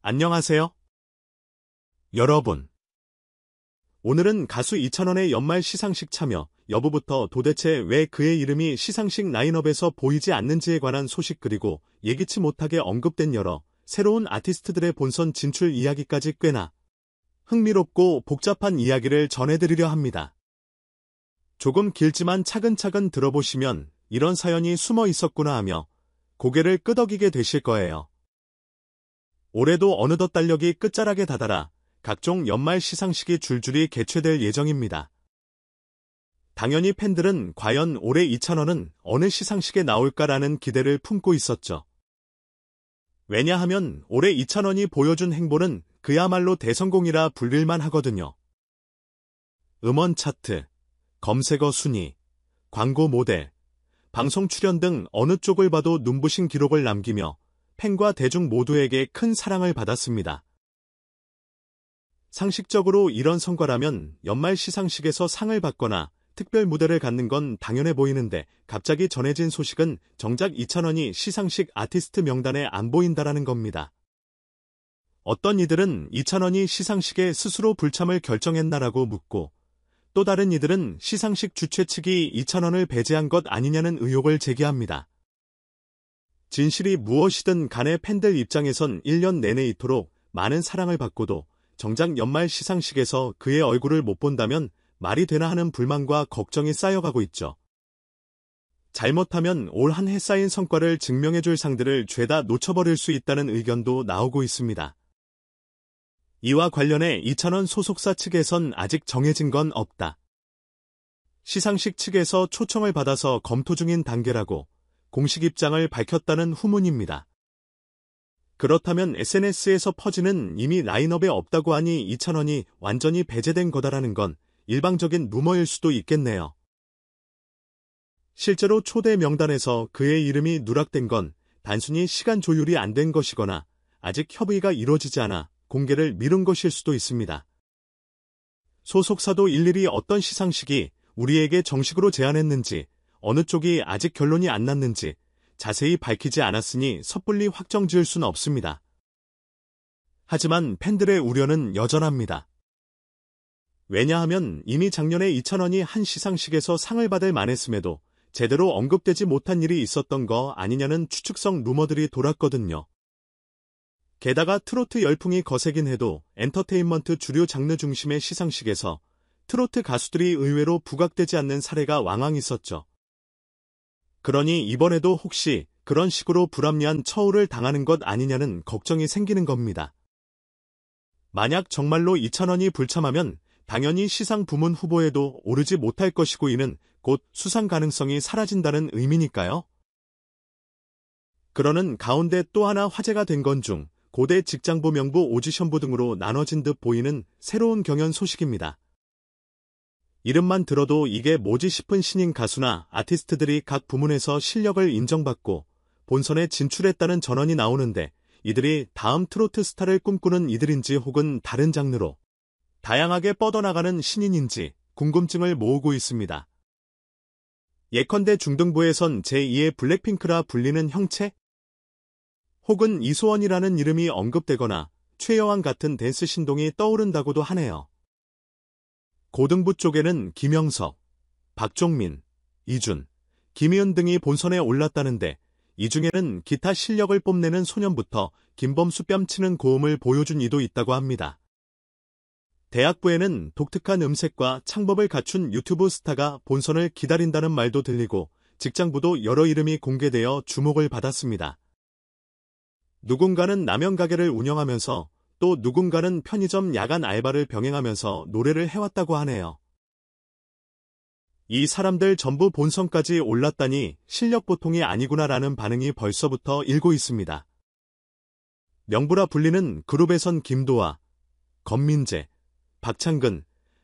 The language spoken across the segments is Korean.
안녕하세요. 여러분. 오늘은 가수 이찬원의 연말 시상식 참여 여부부터 도대체 왜 그의 이름이 시상식 라인업에서 보이지 않는지에 관한 소식 그리고 예기치 못하게 언급된 여러 새로운 아티스트들의 본선 진출 이야기까지 꽤나 흥미롭고 복잡한 이야기를 전해드리려 합니다. 조금 길지만 차근차근 들어보시면 이런 사연이 숨어 있었구나 하며 고개를 끄덕이게 되실 거예요. 올해도 어느덧 달력이 끝자락에 다다라 각종 연말 시상식이 줄줄이 개최될 예정입니다. 당연히 팬들은 과연 올해 이찬원은 어느 시상식에 나올까라는 기대를 품고 있었죠. 왜냐하면 올해 이찬원이 보여준 행보는 그야말로 대성공이라 불릴만 하거든요. 음원 차트, 검색어 순위, 광고 모델, 방송 출연 등 어느 쪽을 봐도 눈부신 기록을 남기며 팬과 대중 모두에게 큰 사랑을 받았습니다. 상식적으로 이런 성과라면 연말 시상식에서 상을 받거나 특별 무대를 갖는 건 당연해 보이는데 갑자기 전해진 소식은 정작 이찬원이 시상식 아티스트 명단에 안 보인다라는 겁니다. 어떤 이들은 이찬원이 시상식에 스스로 불참을 결정했나라고 묻고 또 다른 이들은 시상식 주최 측이 이찬원을 배제한 것 아니냐는 의혹을 제기합니다. 진실이 무엇이든 간에 팬들 입장에선 1년 내내 이토록 많은 사랑을 받고도 정작 연말 시상식에서 그의 얼굴을 못 본다면 말이 되나 하는 불만과 걱정이 쌓여가고 있죠. 잘못하면 올 한 해 쌓인 성과를 증명해줄 상들을 죄다 놓쳐버릴 수 있다는 의견도 나오고 있습니다. 이와 관련해 이찬원 소속사 측에선 아직 정해진 건 없다. 시상식 측에서 초청을 받아서 검토 중인 단계라고 공식 입장을 밝혔다는 후문입니다. 그렇다면 SNS에서 퍼지는 이미 라인업에 없다고 하니 이찬원이 완전히 배제된 거다라는 건 일방적인 루머일 수도 있겠네요. 실제로 초대 명단에서 그의 이름이 누락된 건 단순히 시간 조율이 안 된 것이거나 아직 협의가 이루어지지 않아 공개를 미룬 것일 수도 있습니다. 소속사도 일일이 어떤 시상식이 우리에게 정식으로 제안했는지 어느 쪽이 아직 결론이 안 났는지 자세히 밝히지 않았으니 섣불리 확정 지을 수는 없습니다. 하지만 팬들의 우려는 여전합니다. 왜냐하면 이미 작년에 이찬원이 한 시상식에서 상을 받을 만했음에도 제대로 언급되지 못한 일이 있었던 거 아니냐는 추측성 루머들이 돌았거든요. 게다가 트로트 열풍이 거세긴 해도 엔터테인먼트 주류 장르 중심의 시상식에서 트로트 가수들이 의외로 부각되지 않는 사례가 왕왕 있었죠. 그러니 이번에도 혹시 그런 식으로 불합리한 처우를 당하는 것 아니냐는 걱정이 생기는 겁니다. 만약 정말로 이찬원이 불참하면 당연히 시상 부문 후보에도 오르지 못할 것이고 이는 곧 수상 가능성이 사라진다는 의미니까요. 그러는 가운데 또 하나 화제가 된 건 중 고대 직장부 명부 오디션부 등으로 나눠진 듯 보이는 새로운 경연 소식입니다. 이름만 들어도 이게 뭐지 싶은 신인 가수나 아티스트들이 각 부문에서 실력을 인정받고 본선에 진출했다는 전언이 나오는데 이들이 다음 트로트 스타를 꿈꾸는 이들인지 혹은 다른 장르로 다양하게 뻗어나가는 신인인지 궁금증을 모으고 있습니다. 예컨대 중등부에선 제2의 블랙핑크라 불리는 형체? 혹은 이소원이라는 이름이 언급되거나 최여왕 같은 댄스 신동이 떠오른다고도 하네요. 고등부 쪽에는 김영석, 박종민, 이준, 김희은 등이 본선에 올랐다는데 이 중에는 기타 실력을 뽐내는 소년부터 김범수 뺨치는 고음을 보여준 이도 있다고 합니다. 대학부에는 독특한 음색과 창법을 갖춘 유튜브 스타가 본선을 기다린다는 말도 들리고 직장부도 여러 이름이 공개되어 주목을 받았습니다. 누군가는 라면 가게를 운영하면서 또 누군가는 편의점 야간 알바를 병행하면서 노래를 해왔다고 하네요. 이 사람들 전부 본선까지 올랐다니 실력 보통이 아니구나라는 반응이 벌써부터 일고 있습니다. 명부라 불리는 그룹에선 김도아, 건민재, 박창근,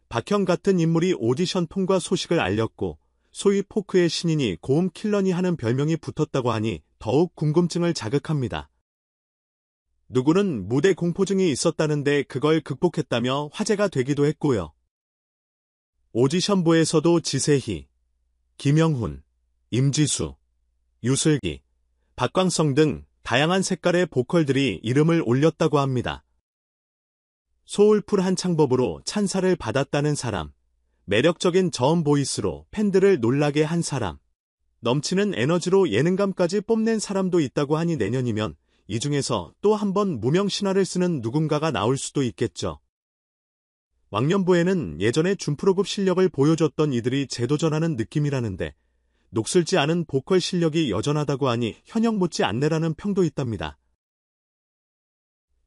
박형 같은 인물이 오디션 통과 소식을 알렸고 소위 포크의 신인이 고음 킬러니 하는 별명이 붙었다고 하니 더욱 궁금증을 자극합니다. 누구는 무대 공포증이 있었다는데 그걸 극복했다며 화제가 되기도 했고요. 오디션부에서도 지세희, 김영훈, 임지수, 유슬기, 박광성 등 다양한 색깔의 보컬들이 이름을 올렸다고 합니다. 소울풀한 창법으로 찬사를 받았다는 사람, 매력적인 저음 보이스로 팬들을 놀라게 한 사람, 넘치는 에너지로 예능감까지 뽐낸 사람도 있다고 하니 내년이면 이 중에서 또 한 번 무명 신화를 쓰는 누군가가 나올 수도 있겠죠. 왕년부에는 예전에 준프로급 실력을 보여줬던 이들이 재도전하는 느낌이라는데 녹슬지 않은 보컬 실력이 여전하다고 하니 현역 못지 않네라는 평도 있답니다.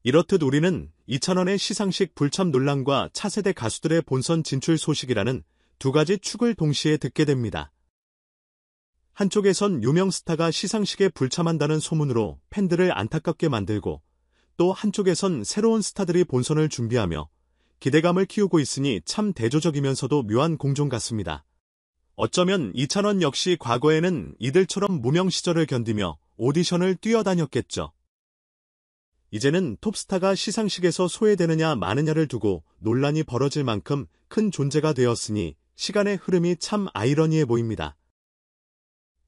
이렇듯 우리는 이찬원의 시상식 불참 논란과 차세대 가수들의 본선 진출 소식이라는 두 가지 축을 동시에 듣게 됩니다. 한쪽에선 유명 스타가 시상식에 불참한다는 소문으로 팬들을 안타깝게 만들고 또 한쪽에선 새로운 스타들이 본선을 준비하며 기대감을 키우고 있으니 참 대조적이면서도 묘한 공존 같습니다. 어쩌면 이찬원 역시 과거에는 이들처럼 무명 시절을 견디며 오디션을 뛰어다녔겠죠. 이제는 톱스타가 시상식에서 소외되느냐 마느냐를 두고 논란이 벌어질 만큼 큰 존재가 되었으니 시간의 흐름이 참 아이러니해 보입니다.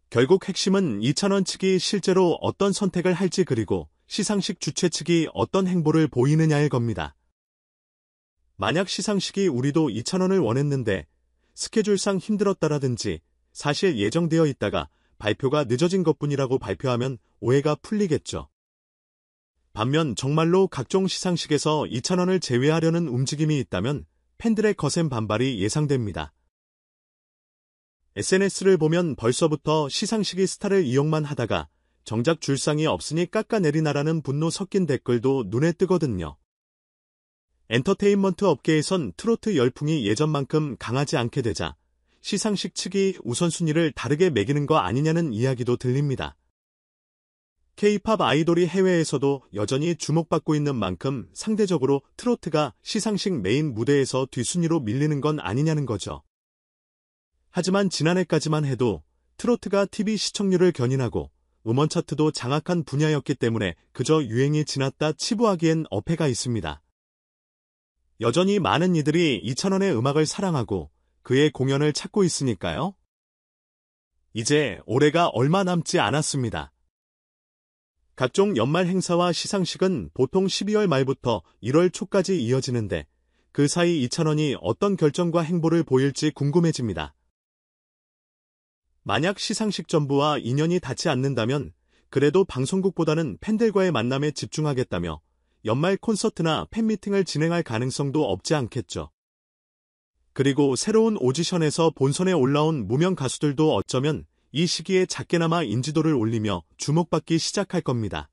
결국 핵심은 이찬원 측이 실제로 어떤 선택을 할지 그리고 시상식 주최 측이 어떤 행보를 보이느냐일 겁니다. 만약 시상식이 우리도 이찬원을 원했는데 스케줄상 힘들었다라든지 사실 예정되어 있다가 발표가 늦어진 것뿐이라고 발표하면 오해가 풀리겠죠. 반면 정말로 각종 시상식에서 이찬원을 제외하려는 움직임이 있다면 팬들의 거센 반발이 예상됩니다. SNS를 보면 벌써부터 시상식이 스타를 이용만 하다가 정작 줄상이 없으니 깎아내리나라는 분노 섞인 댓글도 눈에 뜨거든요. 엔터테인먼트 업계에선 트로트 열풍이 예전만큼 강하지 않게 되자 시상식 측이 우선순위를 다르게 매기는 거 아니냐는 이야기도 들립니다. K-팝 아이돌이 해외에서도 여전히 주목받고 있는 만큼 상대적으로 트로트가 시상식 메인 무대에서 뒷순위로 밀리는 건 아니냐는 거죠. 하지만 지난해까지만 해도 트로트가 TV 시청률을 견인하고 음원 차트도 장악한 분야였기 때문에 그저 유행이 지났다 치부하기엔 어폐가 있습니다. 여전히 많은 이들이 이찬원의 음악을 사랑하고 그의 공연을 찾고 있으니까요. 이제 올해가 얼마 남지 않았습니다. 각종 연말 행사와 시상식은 보통 12월 말부터 1월 초까지 이어지는데 그 사이 이찬원이 어떤 결정과 행보를 보일지 궁금해집니다. 만약 시상식 전부와 인연이 닿지 않는다면 그래도 방송국보다는 팬들과의 만남에 집중하겠다며 연말 콘서트나 팬미팅을 진행할 가능성도 없지 않겠죠. 그리고 새로운 오디션에서 본선에 올라온 무명 가수들도 어쩌면 이 시기에 작게나마 인지도를 올리며 주목받기 시작할 겁니다.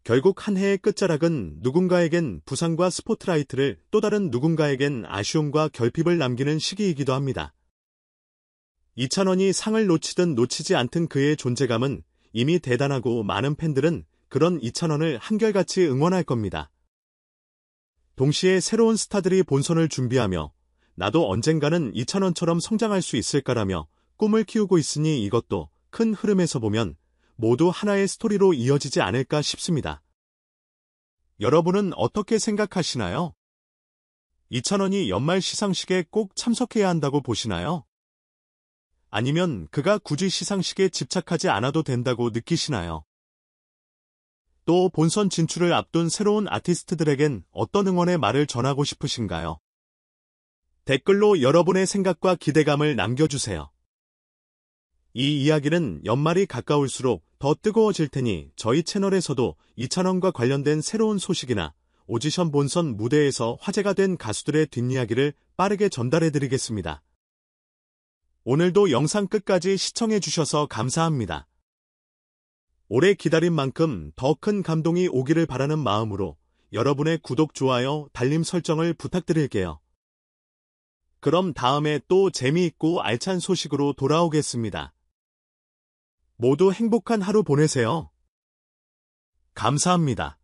결국 한 해의 끝자락은 누군가에겐 부상과 스포트라이트를 또 다른 누군가에겐 아쉬움과 결핍을 남기는 시기이기도 합니다. 이찬원이 상을 놓치든 놓치지 않든 그의 존재감은 이미 대단하고 많은 팬들은 그런 이찬원을 한결같이 응원할 겁니다. 동시에 새로운 스타들이 본선을 준비하며 나도 언젠가는 이찬원처럼 성장할 수 있을까라며 꿈을 키우고 있으니 이것도 큰 흐름에서 보면 모두 하나의 스토리로 이어지지 않을까 싶습니다. 여러분은 어떻게 생각하시나요? 이찬원이 연말 시상식에 꼭 참석해야 한다고 보시나요? 아니면 그가 굳이 시상식에 집착하지 않아도 된다고 느끼시나요? 또 본선 진출을 앞둔 새로운 아티스트들에겐 어떤 응원의 말을 전하고 싶으신가요? 댓글로 여러분의 생각과 기대감을 남겨주세요. 이 이야기는 연말이 가까울수록 더 뜨거워질 테니 저희 채널에서도 이찬원과 관련된 새로운 소식이나 오디션 본선 무대에서 화제가 된 가수들의 뒷이야기를 빠르게 전달해드리겠습니다. 오늘도 영상 끝까지 시청해주셔서 감사합니다. 오래 기다린 만큼 더 큰 감동이 오기를 바라는 마음으로 여러분의 구독, 좋아요, 달림 설정을 부탁드릴게요. 그럼 다음에 또 재미있고 알찬 소식으로 돌아오겠습니다. 모두 행복한 하루 보내세요. 감사합니다.